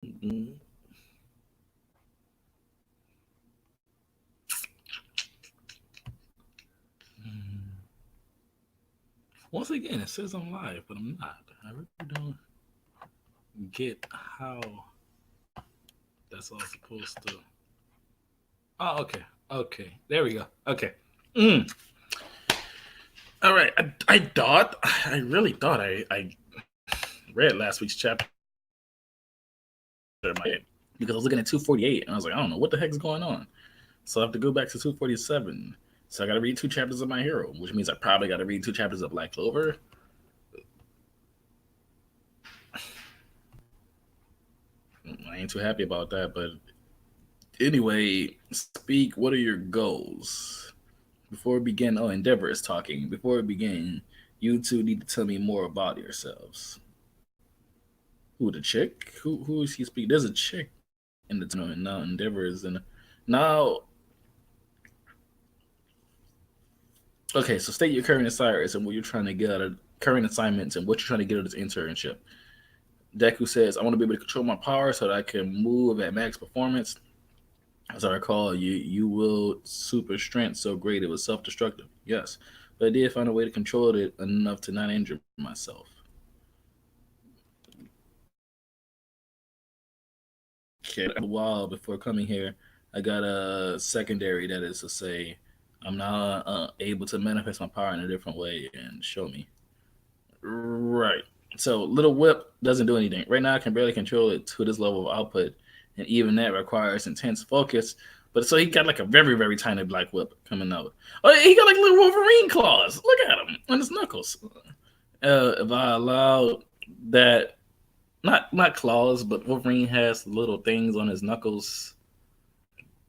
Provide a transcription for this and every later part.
Mm, mm. Once again, it says I'm live, but I'm not. I really don't get how that's all supposed to. Oh, okay. Okay. There we go. Okay. Mm. All right. I really thought I read last week's chapter in my head because I was looking at 248 and I was like, I don't know what the heck's going on. So I have to go back to 247. So I got to read two chapters of My Hero, which means I probably got to read two chapters of Black Clover. I ain't too happy about that, but anyway, speak. What are your goals? Before we begin, oh, Endeavor is talking. Before we begin, you two need to tell me more about yourselves. Who, the chick? Who is he speaking? There's a chick in the tunnel, and now Endeavor is in. Now, okay, so state your current assignments and what you're trying to get out of current assignments and what you're trying to get out of this internship. Deku says, I want to be able to control my power so that I can move at max performance. As I recall, you will super strength so great it was self destructive. Yes, but I did find a way to control it enough to not injure myself. Okay, a while before coming here, I got a secondary that is to say, I'm now able to manifest my power in a different way and show me. Right. So little whip doesn't do anything. Right now I can barely control it to this level of output, and even that requires intense focus. But so he got like a very, very tiny black whip coming out. Oh, he got like little Wolverine claws. Look at him on his knuckles. If I allow that, not claws, but Wolverine has little things on his knuckles,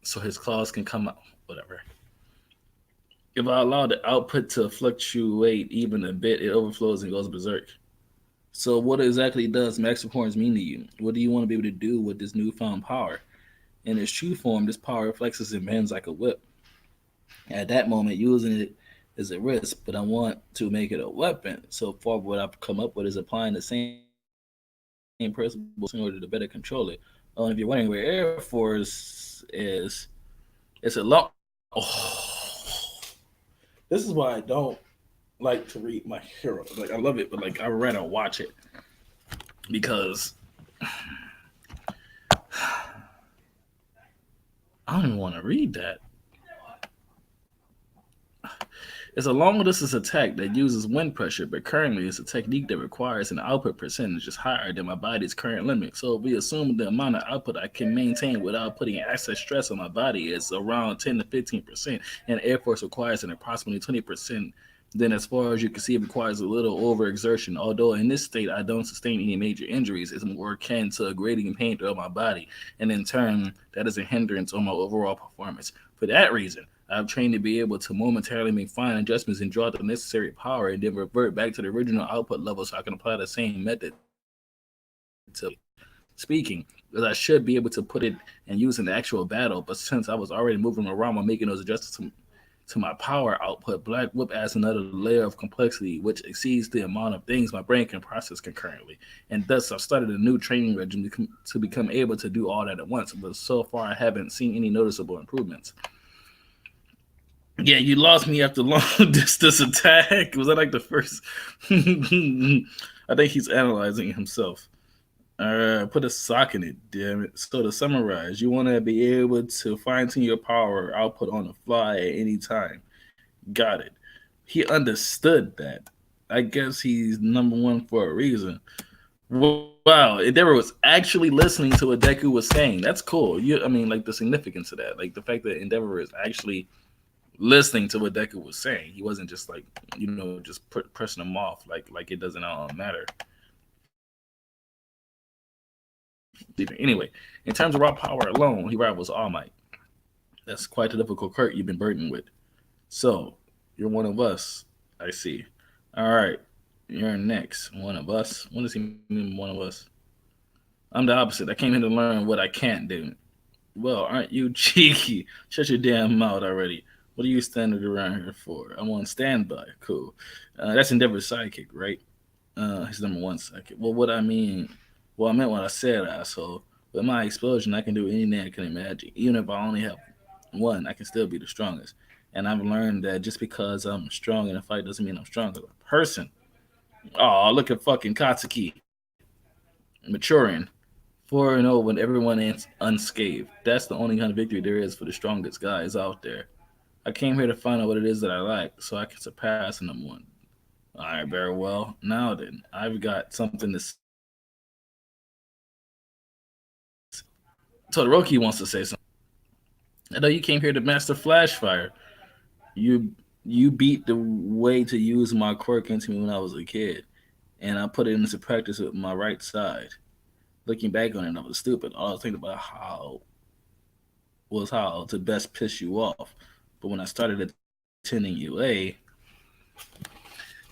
so his claws can come out. Whatever. If I allow the output to fluctuate even a bit, it overflows and goes berserk. So, what exactly does max performance mean to you? What do you want to be able to do with this newfound power? In its true form, this power flexes and bends like a whip. At that moment, using it is a risk, but I want to make it a weapon. So far, what I've come up with is applying the same principles in order to better control it. If you're wondering where Air Force is, it's a long. Oh, this is why I don't like to read my hero. Like I love it, but like I'd rather watch it because I don't even want to read that. It's a long distance attack that uses wind pressure, but currently it's a technique that requires an output percentage is higher than my body's current limit. So if we assume the amount of output I can maintain without putting excess stress on my body is around 10 to 15%, and Air Force requires an approximately 20%, then as far as you can see, it requires a little overexertion. Although in this state I don't sustain any major injuries, it's more akin to a grating pain throughout my body, and in turn that is a hindrance on my overall performance. For that reason, I've trained to be able to momentarily make fine adjustments and draw the necessary power and then revert back to the original output level so I can apply the same method to speaking. Because I should be able to put it and use in the actual battle, but since I was already moving around while making those adjustments to my power output, Black Whip adds another layer of complexity which exceeds the amount of things my brain can process concurrently. And thus, I've started a new training regime to become able to do all that at once, but so far I haven't seen any noticeable improvements. Yeah, you lost me after long distance attack. Was that like the first? I think he's analyzing himself. Put a sock in it, damn it. So to summarize, you want to be able to fine tune your power output on the fly at any time. Got it. He understood that. I guess he's number one for a reason. Wow, Endeavor was actually listening to what Deku was saying. That's cool. I mean, like the significance of that, like the fact that Endeavor is actually listening to what Deku was saying. He wasn't just like just pressing him off like it doesn't matter. Anyway, in terms of raw power alone, he rivals All Might. That's quite a difficult cart you've been burdened with. So you're one of us. I see. All right, you're next. One of us. What does he mean? One of us. I'm the opposite. I came here to learn what I can't do. Well, aren't you cheeky? Shut your damn mouth already. What are you standing around here for? I'm on standby. Cool. That's Endeavor's sidekick, right? His number one sidekick. Well, what I mean, well, I meant what I said, asshole. With my explosion, I can do anything I can imagine. Even if I only have one, I can still be the strongest. And I've learned that just because I'm strong in a fight doesn't mean I'm strong as a person. Oh, look at fucking Katsuki maturing 4-0 when everyone is unscathed. That's the only kind of victory there is for the strongest guys out there. I came here to find out what it is that I like so I can surpass number one. All right, very well. Now then, I've got something to say. Todoroki wants to say something. I know you came here to master Flashfire. You you beat the way to use my quirk into me when I was a kid, and I put it into practice with my right side. Looking back on it, I was stupid. All I was thinking about how to best piss you off. But when I started attending UA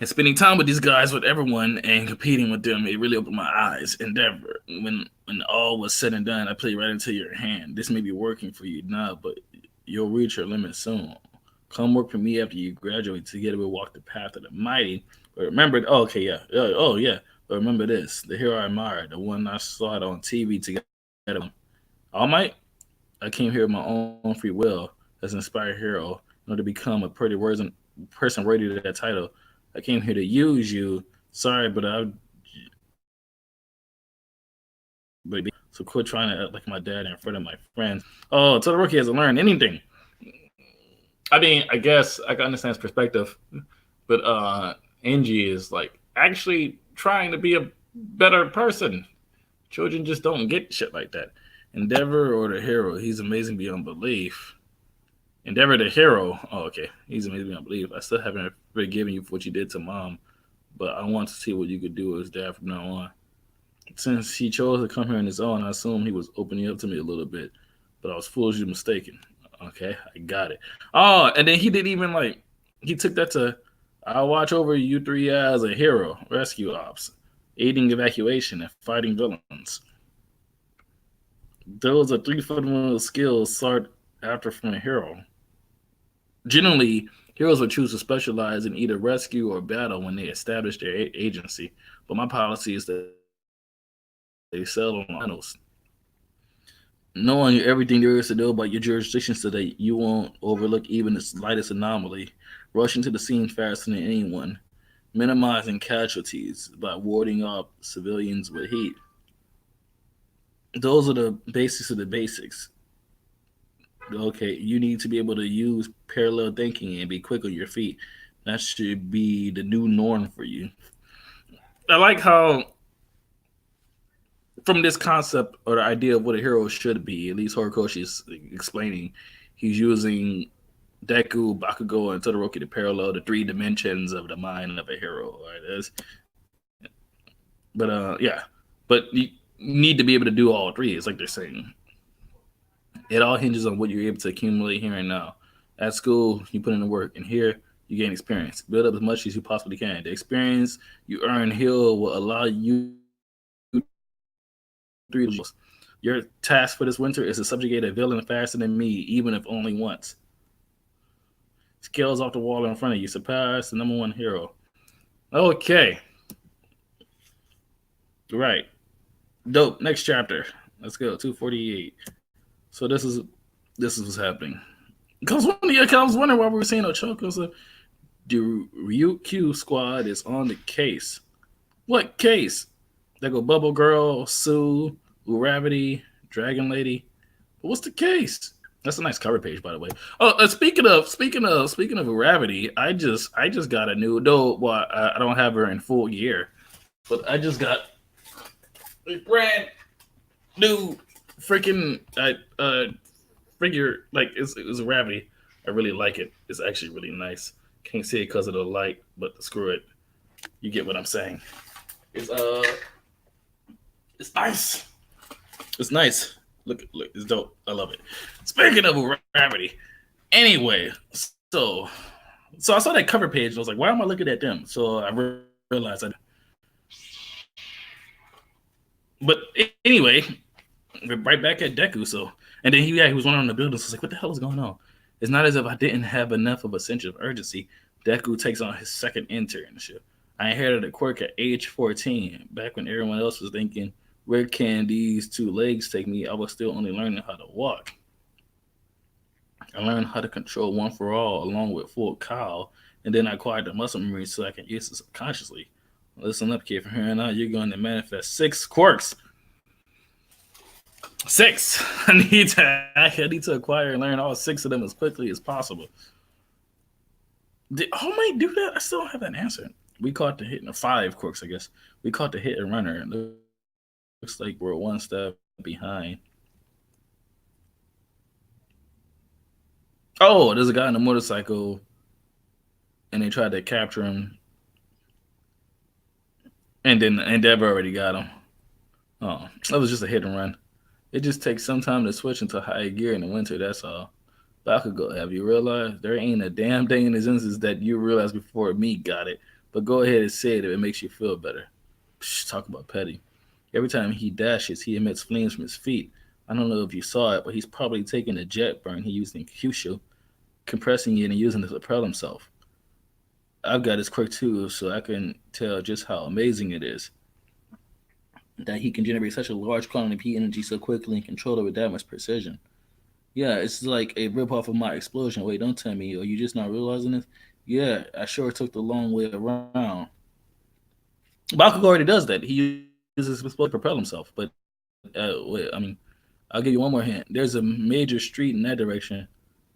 and spending time with these guys, with everyone, and competing with them, it really opened my eyes. Endeavor. When all was said and done, I played right into your hand. This may be working for you now, but you'll reach your limit soon. Come work for me after you graduate. Together we'll walk the path of the mighty. But remember, oh, okay, yeah, oh yeah. But remember this: the hero I admired, the one I saw it on TV together. All Might, I came here of my own free will as an inspired hero in order to become a pretty person worthy of that title. I came here to use you. Sorry, but so quit trying to act like my dad in front of my friends. Oh, Todoroki hasn't learned anything. I mean, I guess I can understand his perspective, but Angie is like actually trying to be a better person. Children just don't get shit like that. Endeavor or the hero, he's amazing beyond belief. Endeavor the hero, oh okay, he's amazing beyond belief. I still haven't forgiven you for what you did to mom, but I want to see what you could do as dad from now on. Since he chose to come here on his own, I assume he was opening up to me a little bit, but I was foolishly mistaken. Okay, I got it. Oh, and then he didn't even like. He took that to. I'll watch over you three as a hero, rescue ops, aiding evacuation, and fighting villains. Those are three fundamental skills sought after from a hero. Generally, heroes would choose to specialize in either rescue or battle when they establish their agency. But my policy is that they settle on finals. Knowing everything there is to know about your jurisdiction so that you won't overlook even the slightest anomaly. Rushing to the scene faster than anyone. Minimizing casualties by warding off civilians with heat. Those are the basics of the basics. Okay, you need to be able to use parallel thinking and be quick on your feet. That should be the new norm for you. I like how, from this concept or the idea of what a hero should be, at least Horikoshi is explaining, he's using Deku, Bakugo, and Todoroki to parallel the three dimensions of the mind of a hero. Right? Yeah, but you need to be able to do all three. It's like they're saying. It all hinges on what you're able to accumulate here and now. At school, you put in the work, and here you gain experience. Build up as much as you possibly can. The experience you earn here will allow you three levels. Your task for this winter is to subjugate a villain faster than me, even if only once. Scales off the wall in front of you. Surpass the number one hero. Okay. Right. Dope. Next chapter. Let's go. 248. So this is what's happening. Because I was wondering why we were seeing Ochako. So the Ryukyu squad is on the case. What case? They go Bubble Girl, Sue, Uravity, Dragon Lady. But what's the case? That's a nice cover page, by the way. Oh, speaking of Uravity, I just got a new. Though, well, I don't have her in full gear, but I just got a brand new freaking figure. Like it's Uravity. I really like it. It's actually really nice. Can't see it because of the light, but screw it. You get what I'm saying. It's nice. It's nice. Look, it's dope. I love it. Speaking of Gravity, anyway, so I saw that cover page and I was like, why am I looking at them? So I realized but anyway, we're right back at Deku. So, and then he was running on the building. So I was like, what the hell is going on? It's not as if I didn't have enough of a sense of urgency. Deku takes on his second internship. I inherited a quirk at age 14, back when everyone else was thinking, Where can these two legs take me? I was still only learning how to walk. I learned how to control one for all along with full cow, and then I acquired the muscle memory so I can use it subconsciously. Listen up, kid. From here on out, you're going to manifest 6 quirks. 6. I need to acquire and learn all 6 of them as quickly as possible. Did All Might do that? I still don't have that answer. We caught the hit in 5 quirks, I guess. We caught the hit and runner. It looks like we're one step behind. Oh, there's a guy on a motorcycle, and they tried to capture him, and then Endeavor already got him. Oh, that was just a hit and run. It just takes some time to switch into high gear in the winter. That's all. Bakugo, have you realized there ain't a damn thing in this instance that you realized before me got it? But go ahead and say it if it makes you feel better. Psh, talk about petty. Every time he dashes, he emits flames from his feet. I don't know if you saw it, but he's probably taking the jet burn he used in Kyushu, compressing it and using it to propel himself. I've got his quirk too, so I can tell just how amazing it is that he can generate such a large quantity of heat energy so quickly and control it with that much precision. Yeah, it's like a ripoff of my explosion. Wait, don't tell me. Are you just not realizing this? Yeah, I sure took the long way around. Bakugo already does that. He uses his explosive to propel himself. But wait, I mean, I'll give you one more hint. There's a major street in that direction.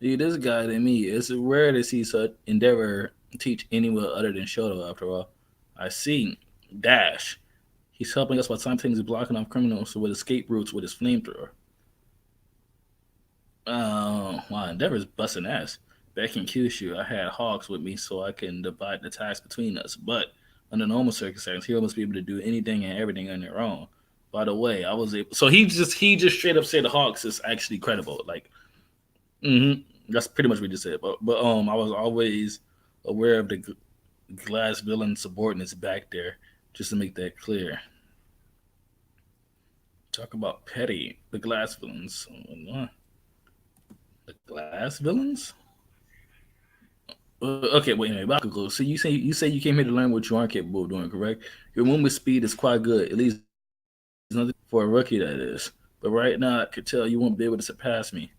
See, this guy than me. It's rare to see such endeavor teach anyone other than Shoto. After all, I see. Dash. He's helping us by simultaneously blocking off criminals with escape routes with his flamethrower. Wow, Endeavor's busting ass. Back in Kyushu, I had Hawks with me so I can divide the tasks between us. But under normal circumstances, he must be able to do anything and everything on their own. By the way, I was able. So he just straight up said the Hawks is actually credible. Like, that's pretty much what he just said. But I was always aware of the glass villain subordinates back there, just to make that clear. Talk about petty, the glass villains. The glass villains? Okay, wait a minute, Bakugo. So you say you came here to learn what you aren't capable of doing, correct? Your movement speed is quite good, at least nothing for a rookie that is. But right now, I could tell you won't be able to surpass me.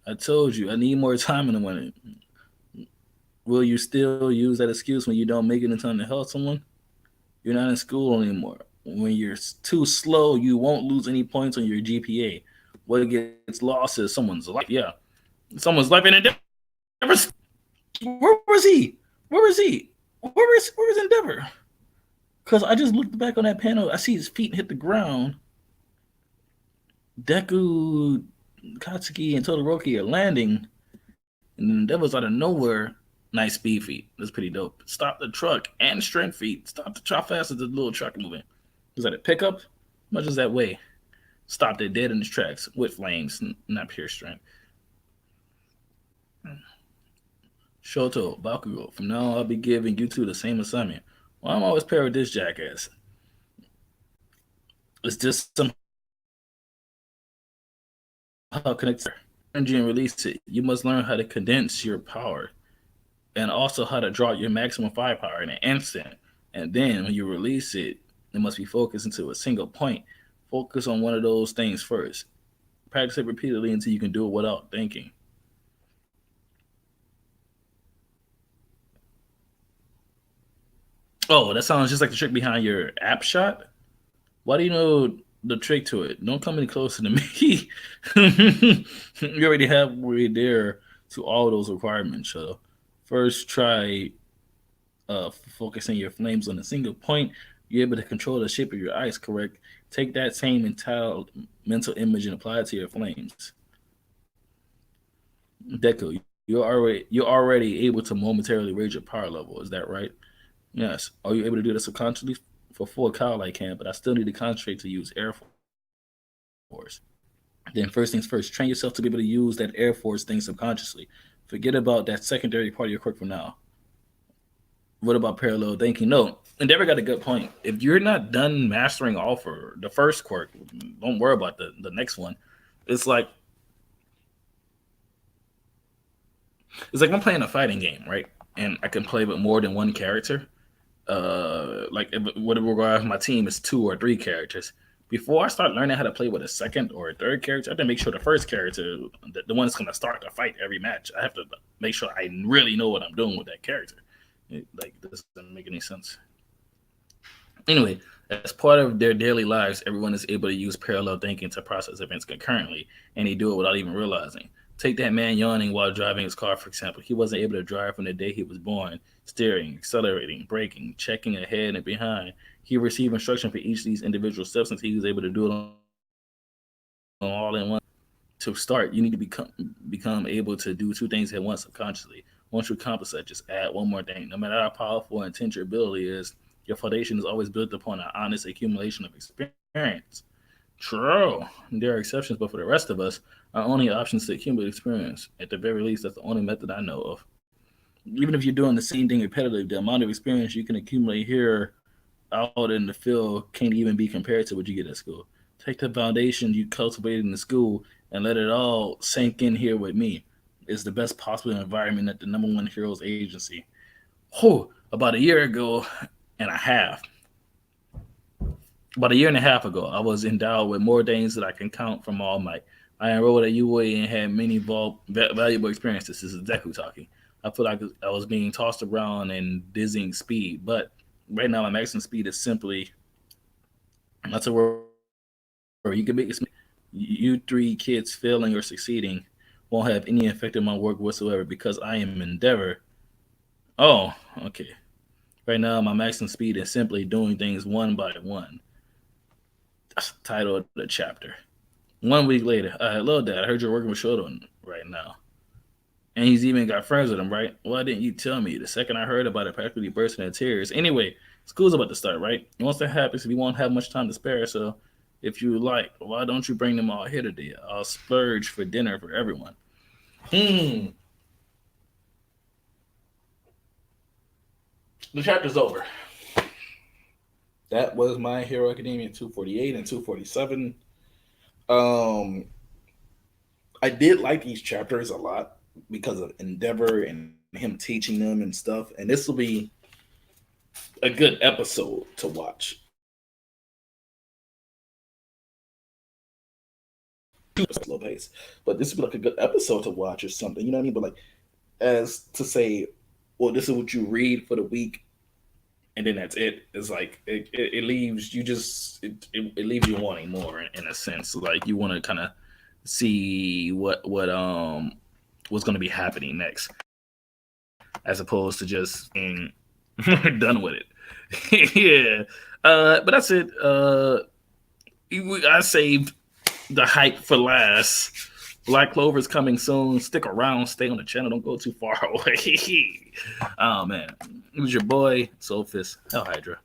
I told you I need more time in the winter. Will you still use that excuse when you don't make it in time to help someone? You're not in school anymore. When you're too slow, you won't lose any points on your GPA. What gets lost is someone's life. Yeah, someone's life in Endeavor. Where was he? Where was he? Where was Endeavor? Because I just looked back on that panel. I see his feet hit the ground. Deku, Katsuki, and Todoroki are landing, and then Endeavor's out of nowhere. Nice speed feet. That's pretty dope. Stop the truck and strength feet. Stop the truck fast as the little truck moving. Was that a pickup? How much is that weigh? Stopped it dead in its tracks with flames, not pure strength. Shoto, Bakugo, from now on I'll be giving you two the same assignment. Well, I'm always paired with this jackass. It's just somehow connected energy and release it. You must learn how to condense your power and also how to draw your maximum firepower in an instant. And then when you release it, it must be focused into a single point. Focus on one of those things first. Practice it repeatedly until you can do it without thinking. Oh, that sounds just like the trick behind your app shot. Why do you know the trick to it? Don't come any closer to me. You already have way there to all those requirements. So first, try focusing your flames on a single point. You're able to control the shape of your eyes, correct? Take that same mental image and apply it to your flames. Deku, you're already able to momentarily raise your power level. Is that right? Yes. Are you able to do this subconsciously? For full cow I can, but I still need to concentrate to use Air Force. Then first things first, train yourself to be able to use that Air Force thing subconsciously. Forget about that secondary part of your quirk for now. What about parallel thinking? No, Endeavor got a good point. If you're not done mastering all for the first quirk, don't worry about the next one. It's like I'm playing a fighting game, right? And I can play with more than one character. Like what regard my team is 2 or 3 characters, before I start learning how to play with a second or a third character, I have to make sure the first character, the one that's going to start the fight every match, I have to make sure I really know what I'm doing with that character. Like, this doesn't make any sense. Anyway, as part of their daily lives, everyone is able to use parallel thinking to process events concurrently, and they do it without even realizing. Take that man yawning while driving his car, for example. He wasn't able to drive from the day he was born, steering, accelerating, braking, checking ahead and behind. He received instruction for each of these individual steps until he was able to do it all in one. To start, you need to become able to do two things at once subconsciously. Once you accomplish that, just add one more thing. No matter how powerful and intense your ability is, your foundation is always built upon an honest accumulation of experience. True. There are exceptions, but for the rest of us, our only options to accumulate experience. At the very least, that's the only method I know of. Even if you're doing the same thing repetitively, the amount of experience you can accumulate here out in the field can't even be compared to what you get at school. Take the foundation you cultivated in the school and let it all sink in here with me. It's the best possible environment at the number one heroes agency. About a year and a half ago, I was endowed with more things that I can count from All Might. I enrolled at UA and had many valuable experiences. This is Deku talking. I feel like I was being tossed around in dizzying speed, but right now my maximum speed is simply not to worry. You can make it. You three kids failing or succeeding won't have any effect on my work whatsoever because I am Endeavor. Oh, okay. Right now, my maximum speed is simply doing things one by one. That's the title of the chapter. 1 week later, hello, Dad. I heard you're working with Shoto right now. And he's even got friends with him, right? Why didn't you tell me? The second I heard about it, practically burst into tears. Anyway, school's about to start, right? Once that happens, we won't have much time to spare, so if you like, why don't you bring them all here today? I'll splurge for dinner for everyone. The chapter's over. That was My Hero Academia 248 and 247. I did like these chapters a lot because of Endeavor and him teaching them and stuff. And this will be a good episode to watch. Slow pace, but this would be like a good episode to watch or something. You know what I mean? But like, as to say, well, this is what you read for the week, and then that's it. It's like it leaves you just it leaves you wanting more in a sense. Like you want to kind of see what's going to be happening next, as opposed to just being done with it. Yeah, but that's it. I saved the hype for last. Black Clover is coming soon. Stick around. Stay on the channel. Don't go too far away. Oh, man. It was your boy, Soulfist, Hell Hydra.